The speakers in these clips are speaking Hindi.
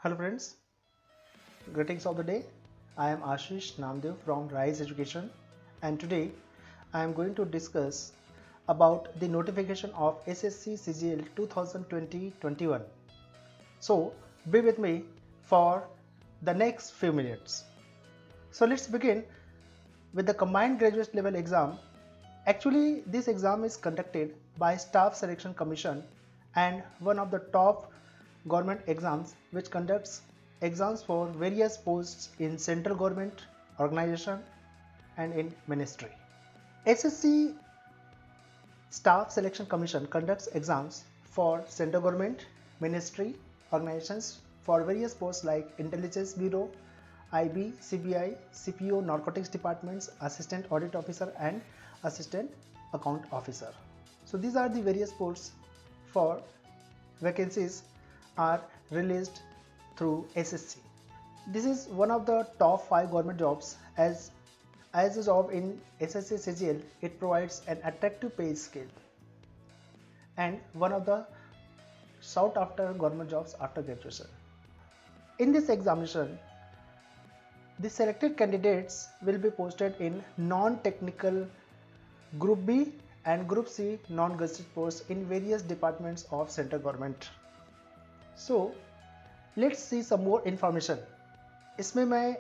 Hello friends, greetings of the day. I am Ashish Namdev from Rise Education and today I am going to discuss about the notification of SSC CGL 2020-21. So be with me for the next few minutes. So let's begin with the combined graduate level exam. Actually, this exam is conducted by Staff Selection Commission and one of the top government exams which conducts exams for various posts in central government organization and in ministry. SSC Staff Selection Commission conducts exams for central government, ministry, organizations for various posts like Intelligence Bureau, IB, CBI, CPO, Narcotics Departments, Assistant Audit Officer and Assistant Account Officer. So these are the various posts for vacancies are released through SSC. This is one of the top 5 government jobs as a job in SSC CGL. It provides an attractive pay scale and one of the sought after government jobs after graduation. In this examination, the selected candidates will be posted in non-technical Group B and Group C non-gazetted posts in various departments of central government. So let's see some more information. इसमें मैं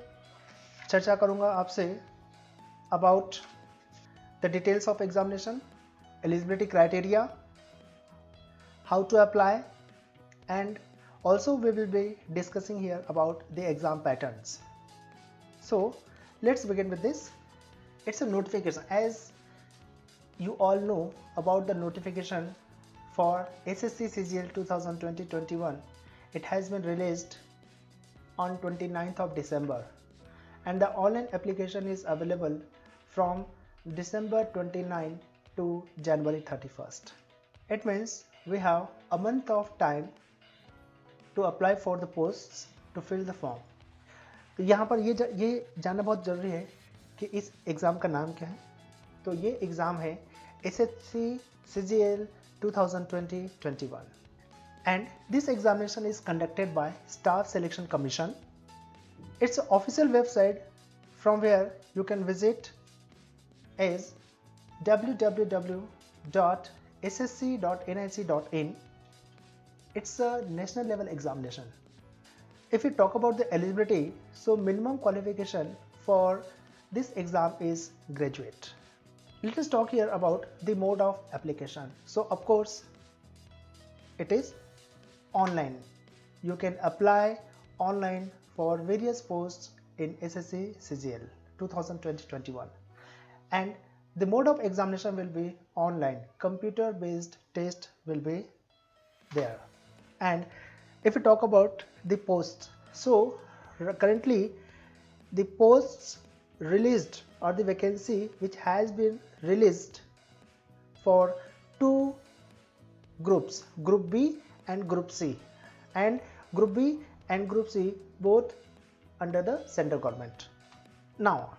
चर्चा करूंगा आपसे about the details of examination, eligibility criteria, how to apply, and also we will be discussing here about the exam patterns. So let's begin with this. It's a notification. As you all know about the notification for SSC CGL 2020-21, it has been released on 29th of December and the online application is available from December 29 to January 31st. It means we have a month of time to apply for the posts to fill the form. तो यहाँ पर ये जानना बहुत ज़रूरी है कि इस एग्ज़ाम का नाम क्या है. तो ये एग्ज़ाम है SSC CGL 2020-21 and this examination is conducted by Staff Selection Commission. Its official website from where you can visit is www.ssc.nic.in. It's a national level examination. If we talk about the eligibility, so minimum qualification for this exam is graduate. Let us talk here about the mode of application. So of course it is online. You can apply online for various posts in SSC CGL 2020-21 and the mode of examination will be online. Computer based test will be there. And if we talk about the posts, so currently the posts released or the vacancy which has been released for two groups, Group B and Group C, and Group B and Group C both under the central government. Now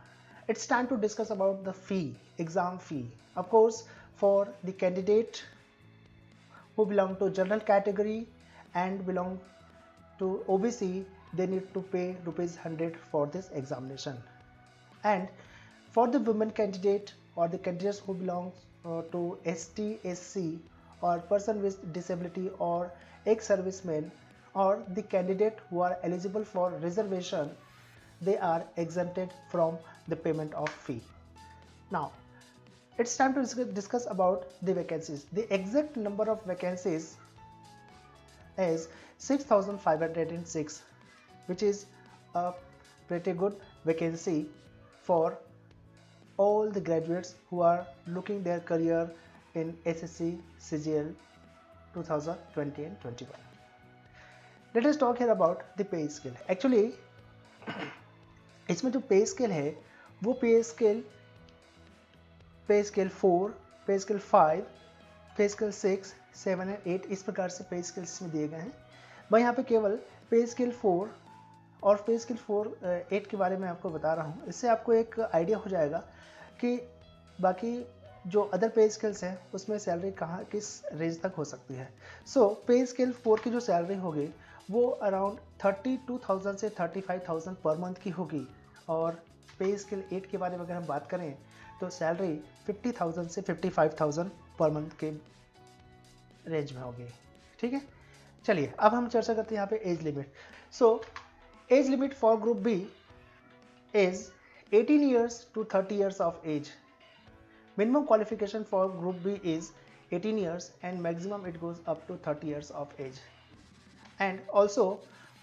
it's time to discuss about the fee, exam fee. Of course, for the candidate who belong to general category and belong to OBC, they need to pay ₹100 for this examination. And for the women candidate or the candidates who belong to ST, SC or person with disability or ex-servicemen or the candidate who are eligible for reservation, they are exempted from the payment of fee. Now it's time to discuss about the vacancies. The exact number of vacancies is 6,506, which is a pretty good vacancy for all the graduates who are looking their career in SSC CGL 2020 and 21. Let us talk here about the pay scale. Actually इसमें जो पे स्केल है वो पे स्केल 4, पे स्केल 5, पे स्केल 6, 7 एंड 8 इस प्रकार से पे स्केल इसमें दिए गए हैं. मैं यहाँ पे केवल पे स्केल 4 और पे स्केल 8 के बारे में आपको बता रहा हूँ. इससे आपको एक आइडिया हो जाएगा कि बाकी जो अदर पे स्केल्स हैं उसमें सैलरी कहाँ किस रेंज तक हो सकती है. सो पे स्केल 4 की जो सैलरी होगी वो अराउंड 32,000 से 35,000 पर मंथ की होगी। और पे स्केल 8 के बारे में अगर हम बात करें तो सैलरी 50,000 से 55,000 पर मंथ के रेंज में होगी। ठीक है, चलिए अब हम चर्चा करते हैं यहाँ पे age limit. So age limit for group B is 18 years to 30 years of age. Minimum qualification for group B is 18 years and maximum it goes up to 30 years of age. And also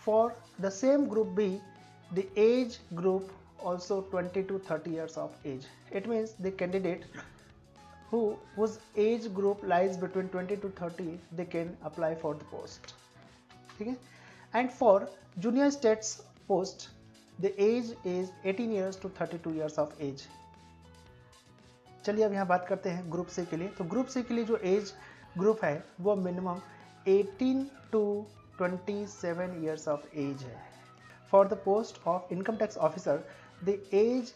for the same group B, the age group also 20 to 30 years of age. It means the candidate whose age group lies between 20 to 30, they can apply for the post. Okay? And for junior states post, the age is 18 years to 32 years of age. चलिए अब यहाँ बात करते हैं ग्रुप सी के लिए। तो ग्रुप सी के लिए जो एज ग्रुप है वो minimum 18 to 27 years of age है। For the post of income tax officer the age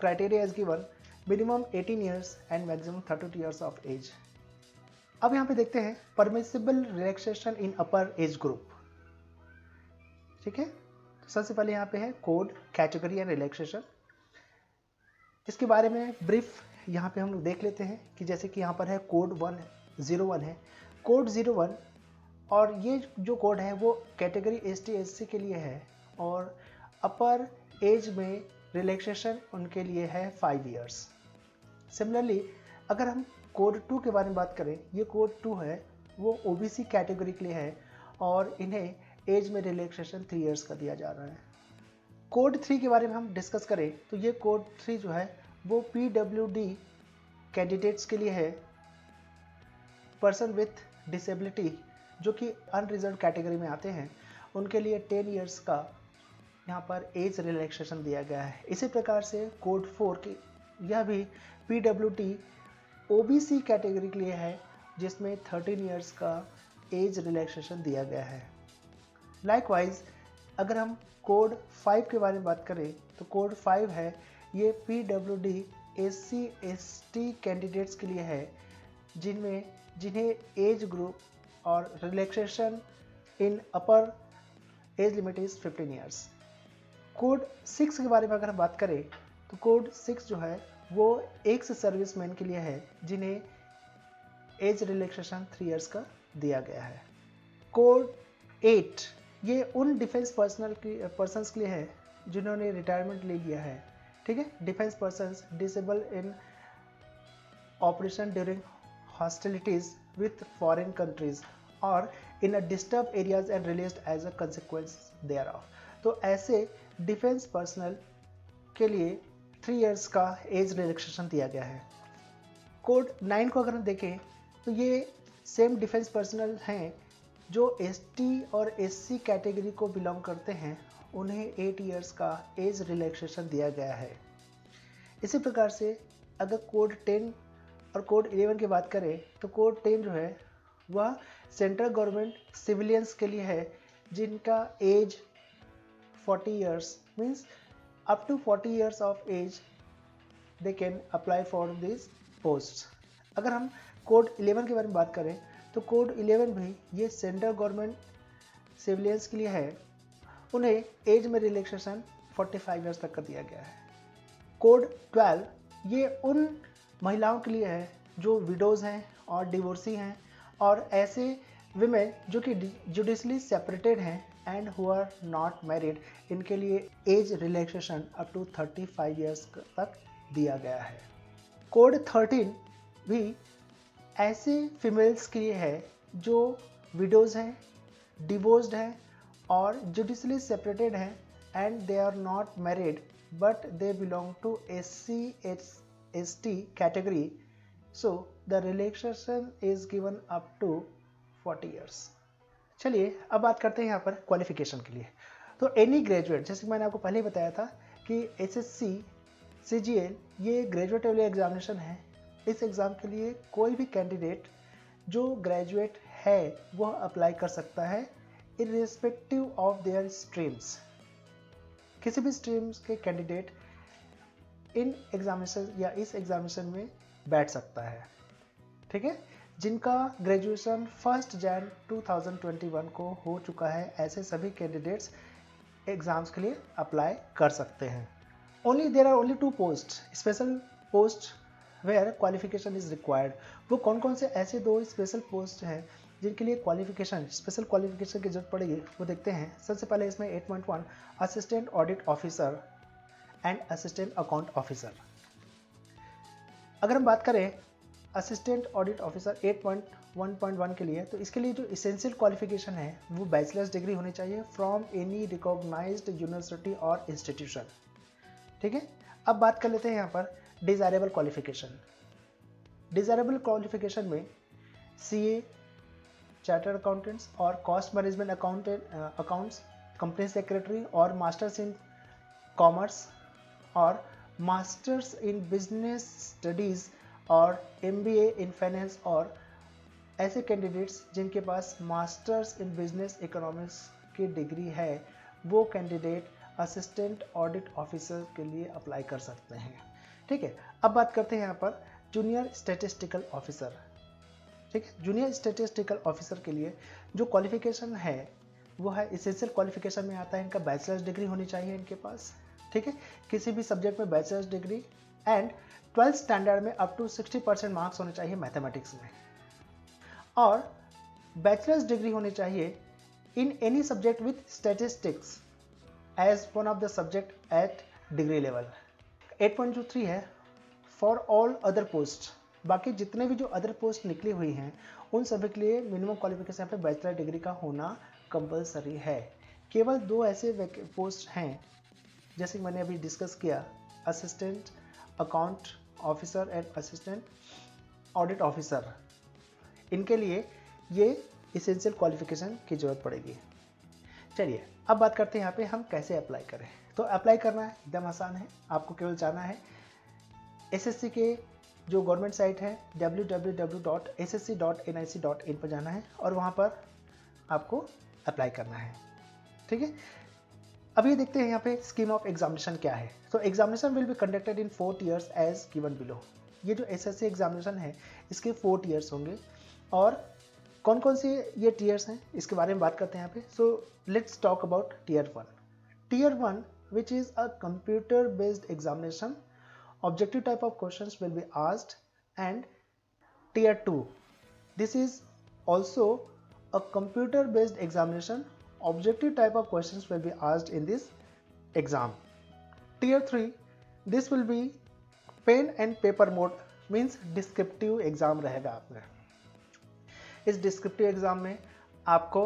criteria is given minimum 18 years and maximum 32 years of age. अब यहाँ पे देखते हैं permissible relaxation in upper age group. ठीक है, तो सबसे पहले यहाँ पे है कोड, कैटेगरी एंड रिलैक्सेशन। इसके बारे में ब्रीफ यहाँ पे हम लोग देख लेते हैं कि जैसे कि यहाँ पर है कोड 101 है। कोड 01 और ये जो कोड है वो कैटेगरी ST SC के लिए है और अपर एज में रिलैक्सेशन उनके लिए है 5 years। सिमिलरली अगर हम कोड 2 के बारे में बात करें, ये कोड 2 है वो OBC कैटेगरी के लिए है और इन्हें एज में रिलैक्सेशन 3 years का दिया जा रहा है। कोड 3 के बारे में हम डिस्कस करें तो ये कोड 3 जो है वो PWD कैंडिडेट्स के लिए है, पर्सन विथ डिसेबिलिटी जो कि अनरिजर्व कैटेगरी में आते हैं उनके लिए 10 years का यहाँ पर एज रिलैक्सेशन दिया गया है। इसी प्रकार से कोड 4 की यह भी PWD OBC कैटेगरी के लिए है जिसमें 13 years का एज रिलैक्सेशन दिया गया है। लाइकवाइज अगर हम कोड 5 के बारे में बात करें तो कोड 5 है ये PWD SC ST कैंडिडेट्स के लिए है जिन्हें एज ग्रुप और relaxation in upper age limit is 15 years। Code 6 के बारे में अगर हम बात करें तो कोड 6 जो है वो एक्स सर्विसमैन के लिए है जिन्हें एज रिलैक्सेशन 3 years का दिया गया है। कोड 8 ये उन डिफेंस पर्सन्स के लिए है जिन्होंने रिटायरमेंट ले लिया है। ठीक है, defence persons disable in operation during hostilities with foreign countries और in a disturb areas and released as a consequence thereof. तो ऐसे डिफेंस पर्सनल के लिए 3 years का एज रिलैक्सेशन दिया गया है। कोड 9 को अगर हम देखें तो ये सेम डिफेंस पर्सनल हैं जो ST और SC कैटेगरी को बिलोंग करते हैं, उन्हें 8 years का एज रिलैक्सेशन दिया गया है। इसी प्रकार से अगर कोड 10 और कोड 11 की बात करें तो कोड 10 जो है वह सेंट्रल गवर्नमेंट सिविलियंस के लिए है जिनका age 40 years means up to 40 years of age they can apply for this post. अगर हम कोड 11 के बारे में बात करें तो कोड 11 भी ये सेंट्रल गवर्नमेंट सिविलियंस के लिए है, उन्हें एज में रिलैक्सेशन 45 years तक का दिया गया है। कोड 12 ये उन महिलाओं के लिए है जो विडोज़ हैं और डिवोर्सी हैं और ऐसे विमेन जो कि जुडिशली सेपरेटेड हैं and who are not married, इनके लिए age relaxation up to 35 years तक दिया गया है। कोड 13 भी ऐसे फीमेल्स के लिए है जो विडोज़ हैं, डिवोर्स्ड हैं और जुडिशली सेपरेटेड हैं and they are not married but they belong to SC ST category, so the relaxation is given up to 40 years। चलिए अब बात करते हैं यहाँ पर क्वालिफिकेशन के लिए। तो एनी ग्रेजुएट, जैसे कि मैंने आपको पहले ही बताया था कि SSC CGL ये ग्रेजुएट लेवल एग्जामिनेशन है। इस एग्ज़ाम के लिए कोई भी कैंडिडेट जो ग्रेजुएट है वह अप्लाई कर सकता है इर्रिस्पेक्टिव ऑफ देयर स्ट्रीम्स। किसी भी स्ट्रीम्स के कैंडिडेट इन एग्जामिनेशन या इस एग्जामिनेशन में बैठ सकता है। ठीक है, जिनका ग्रेजुएशन 1 जनवरी 2021 को हो चुका है, ऐसे सभी कैंडिडेट्स एग्ज़ाम्स के लिए अप्लाई कर सकते हैं। There are only 2 post, special post where qualification is required. वो कौन कौन से ऐसे 2 स्पेशल पोस्ट हैं जिनके लिए क्वालिफिकेशन, स्पेशल क्वालिफिकेशन की जरूरत पड़ेगी, वो देखते हैं। सबसे पहले इसमें 8.1 assistant audit officer and assistant account officer. अगर हम बात करें असिस्टेंट ऑडिट ऑफिसर 8.1.1 के लिए, तो इसके लिए जो इसेंशियल क्वालिफिकेशन है वो बैचलर्स डिग्री होनी चाहिए फ्रॉम एनी रिकॉग्नाइज्ड यूनिवर्सिटी और इंस्टीट्यूशन। ठीक है, अब बात कर लेते हैं यहाँ पर डिजायरेबल क्वालिफिकेशन। डिजायरेबल क्वालिफिकेशन में सीए, चार्टर्ड अकाउंटेंट्स और cost management accounts, company secretary और मास्टर्स इन कॉमर्स और मास्टर्स इन बिजनेस स्टडीज़ और एमबीए इन फाइनेंस, और ऐसे कैंडिडेट्स जिनके पास मास्टर्स इन बिजनेस इकोनॉमिक्स की डिग्री है, वो कैंडिडेट असिस्टेंट ऑडिट ऑफिसर के लिए अप्लाई कर सकते हैं। ठीक है, अब बात करते हैं यहाँ पर जूनियर स्टैटिस्टिकल ऑफिसर। ठीक है, जूनियर स्टैटिस्टिकल ऑफिसर के लिए जो क्वालिफिकेशन है वो है, इसेंशियल क्वालिफिकेशन में आता है इनका बैचलर्स डिग्री होनी चाहिए इनके पास। ठीक है, किसी भी सब्जेक्ट में bachelor's degree and 12th standard में अप टू 60% मार्क्स होने चाहिए मैथमेटिक्स में, और बैचलर्स डिग्री होनी चाहिए in any subject with statistics as one of the subject at degree level. 8.3 है फॉर ऑल अदर पोस्ट। बाकी जितने भी जो अदर पोस्ट निकली हुई हैं उन सभी के लिए मिनिमम क्वालिफिकेशन पे बैचलर डिग्री का होना कंपलसरी है। केवल 2 ऐसे पोस्ट हैं, जैसे कि मैंने अभी डिस्कस किया, assistant account officer and assistant audit officer. इनके लिए ये इसेंशियल क्वालिफिकेशन की ज़रूरत पड़ेगी। चलिए अब बात करते हैं यहाँ पे हम कैसे अप्लाई करें। तो अप्लाई करना है एकदम आसान है, आपको केवल जाना है एसएससी के जो गवर्नमेंट साइट है www.ssc.nic.in पर जाना है और वहाँ पर आपको अप्लाई करना है। ठीक है, अब ये देखते हैं यहाँ पे स्कीम ऑफ एग्जामिनेशन क्या है। तो examination will be conducted in 4 years as given below. ये जो एसएससी एग्जामिनेशन है इसके 4 ईयर्स होंगे, और कौन कौन से ये टीयर्स हैं इसके बारे में बात करते हैं यहाँ पे। So let's talk about tier 1। Tier 1 which is a computer based examination, objective type of questions will be asked, and tier 2, this is also a computer based examination, objective type of questions will be asked in this exam. Tier 3, this will be pen and paper mode, means descriptive exam रहेगा आपने। इस descriptive exam में आपको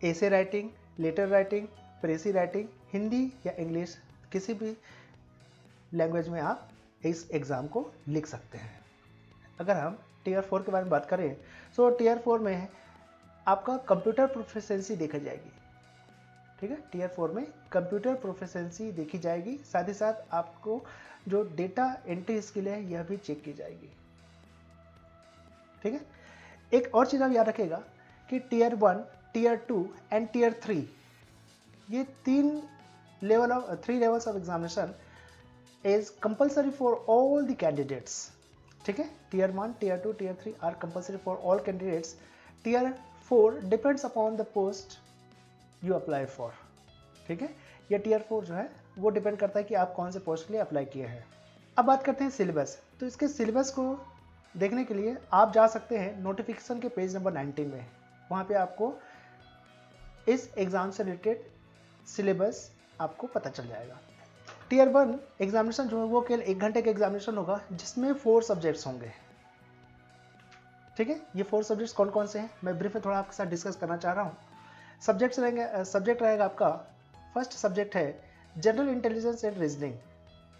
essay writing, letter writing, precis writing, Hindi या इंग्लिश किसी भी लैंग्वेज में आप इस एग्ज़ाम को लिख सकते हैं। अगर हम टीयर 4 के बारे में बात करें, तो टीयर 4 में आपका कंप्यूटर प्रोफिशिएंसी देखी जाएगी। ठीक है, टीयर 4 में कंप्यूटर प्रोफिशिएंसी देखी जाएगी, साथ ही साथ आपको जो डेटा एंट्री स्किल है यह भी चेक की जाएगी। ठीक है, एक और चीज़ आप याद रखिएगा कि टीयर 1, टीयर 2 एंड टीयर 3, ये 3 levels of examination is compulsory for all the candidates. ठीक है, tier 1, tier 2, tier 3 are compulsory for all candidates. tier 4 depends upon the post you apply for. ठीक है, ये tier 4 जो है वो डिपेंड करता है कि आप कौन से पोस्ट के लिए अप्लाई किए हैं। अब बात करते हैं सिलेबस। तो इसके सिलेबस को देखने के लिए आप जा सकते हैं नोटिफिकेशन के पेज नंबर 19 में। वहाँ पे आपको इस एग्ज़ाम से रिलेटेड सिलेबस आपको पता चल जाएगा। टीयर 1 एग्जामिनेशन जो है वो केवल 1 घंटे का एग्जामिनेशन होगा, जिसमें 4 सब्जेक्ट्स होंगे। ठीक है, ये 4 सब्जेक्ट्स कौन कौन से हैं मैं ब्रीफ में थोड़ा आपके साथ डिस्कस करना चाह रहा हूँ। सब्जेक्ट रहेगा आपका, फर्स्ट सब्जेक्ट है जनरल इंटेलिजेंस एंड रीजनिंग,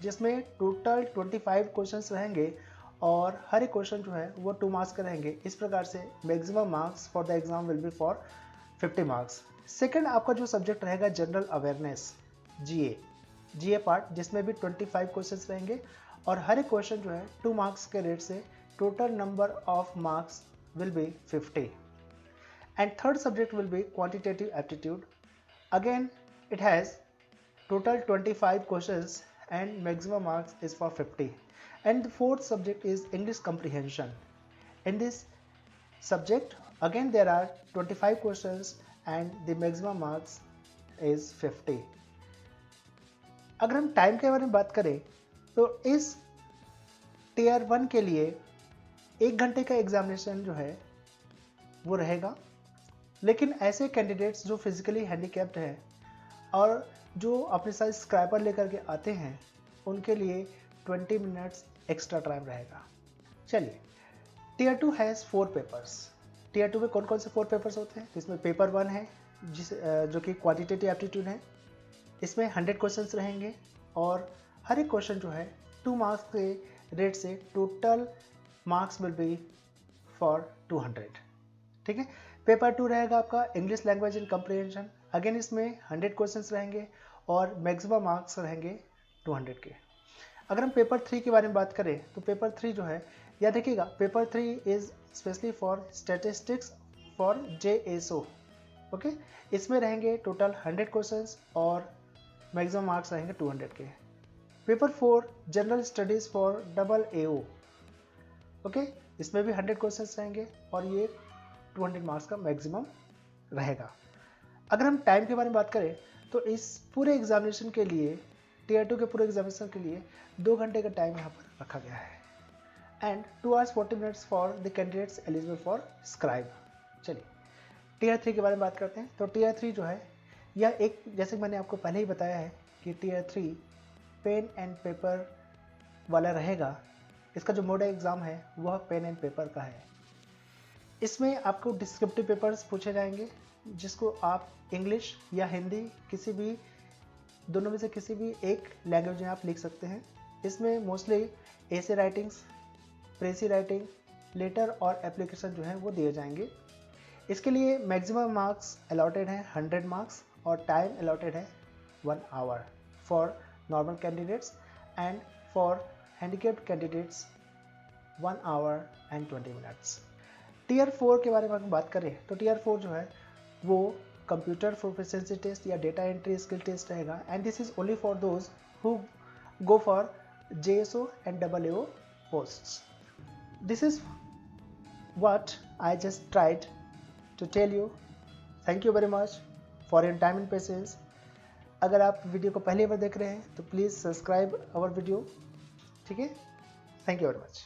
जिसमें टोटल 25 क्वेश्चंस रहेंगे और हर एक क्वेश्चन जो है वो 2 मार्क्स के रहेंगे। इस प्रकार से maximum marks for the exam will be for 50 marks. Second आपका जो सब्जेक्ट रहेगा जनरल अवेयरनेस, जीए पार्ट, जिसमें भी 25 क्वेश्चंस रहेंगे और हर एक क्वेश्चन जो है 2 मार्क्स के रेट से total number of marks will be 50। And third subject will be quantitative aptitude, again it has total 25 questions and maximum marks is for 50। And the fourth subject is English comprehension. In this subject. Again there are 25 questions and the maximum marks is 50. अगर हम टाइम के बारे में बात करें तो इस टीयर 1 के लिए 1 घंटे का एग्जामिनेशन जो है वो रहेगा, लेकिन ऐसे कैंडिडेट्स जो फिजिकली हैंडीकैप्ड हैं और जो अपने साथ स्क्रैपर लेकर के आते हैं उनके लिए 20 मिनट्स एक्स्ट्रा टाइम रहेगा। चलिए, टीयर 2 हैज़ 4 पेपर्स। टीयर 2 में कौन कौन से 4 पेपर्स होते हैं? इसमें पेपर 1 है जो कि क्वांटिटेटिव एप्टीट्यूड है। इसमें 100 क्वेश्चंस रहेंगे और हर एक क्वेश्चन जो है 2 मार्क्स के रेट से total marks will be for 200। ठीक है। पेपर 2 रहेगा आपका English language and comprehension. Again इसमें 100 क्वेश्चंस रहेंगे और मैक्सिमम मार्क्स रहेंगे 200 के। अगर हम पेपर 3 के बारे में बात करें तो पेपर 3 जो है, या देखिएगा, paper 3 is specially for statistics for JSO। Okay, इसमें रहेंगे टोटल 100 क्वेश्चंस और मैक्सिमम मार्क्स रहेंगे 200 के। Paper 4 general studies for AAO। Okay, इसमें भी 100 क्वेश्चंस रहेंगे और ये 200 मार्क्स का मैक्सिमम रहेगा। अगर हम टाइम के बारे में बात करें तो इस पूरे एग्जामिनेशन के लिए, टीयर 2 के पूरे एग्जामिनेशन के लिए 2 घंटे का टाइम यहाँ पर रखा गया है and 2 hours 40 minutes for the candidates eligible for scribe. चलिए, टीयर 3 के बारे में बात करते हैं। तो टीयर 3 जो है, यह एक, जैसे मैंने आपको पहले ही बताया है कि टीयर 3 पेन एंड पेपर वाला रहेगा। इसका जो मोड एग्ज़ाम है वह पेन एंड पेपर का है। इसमें आपको डिस्क्रिप्टिव पेपर्स पूछे जाएंगे जिसको आप इंग्लिश या हिंदी, किसी भी दोनों में से किसी भी एक लैंग्वेज में आप लिख सकते हैं। इसमें मोस्टली एसे राइटिंग्स, प्रेसी राइटिंग, लेटर और एप्लीकेशन जो है वो दिए जाएंगे। इसके लिए मैक्सिमम मार्क्स अलॉटेड हैं 100 मार्क्स और टाइम अलॉटेड है 1 hour for normal candidates and for handicapped candidates 1 hour and 20 minutes। Tier 4 के बारे में हम बात करें तो टीयर 4 जो है वो कंप्यूटर प्रोफिशिएंसी टेस्ट या डेटा एंट्री स्किल टेस्ट रहेगा and this is only for those who go for JSO and AAO posts। This is what I just tried to tell you। Thank you very much for your time and patience। अगर आप वीडियो को पहली बार देख रहे हैं तो प्लीज़ सब्सक्राइब आवर वीडियो। ठीक है, थैंक यू वेरी मच।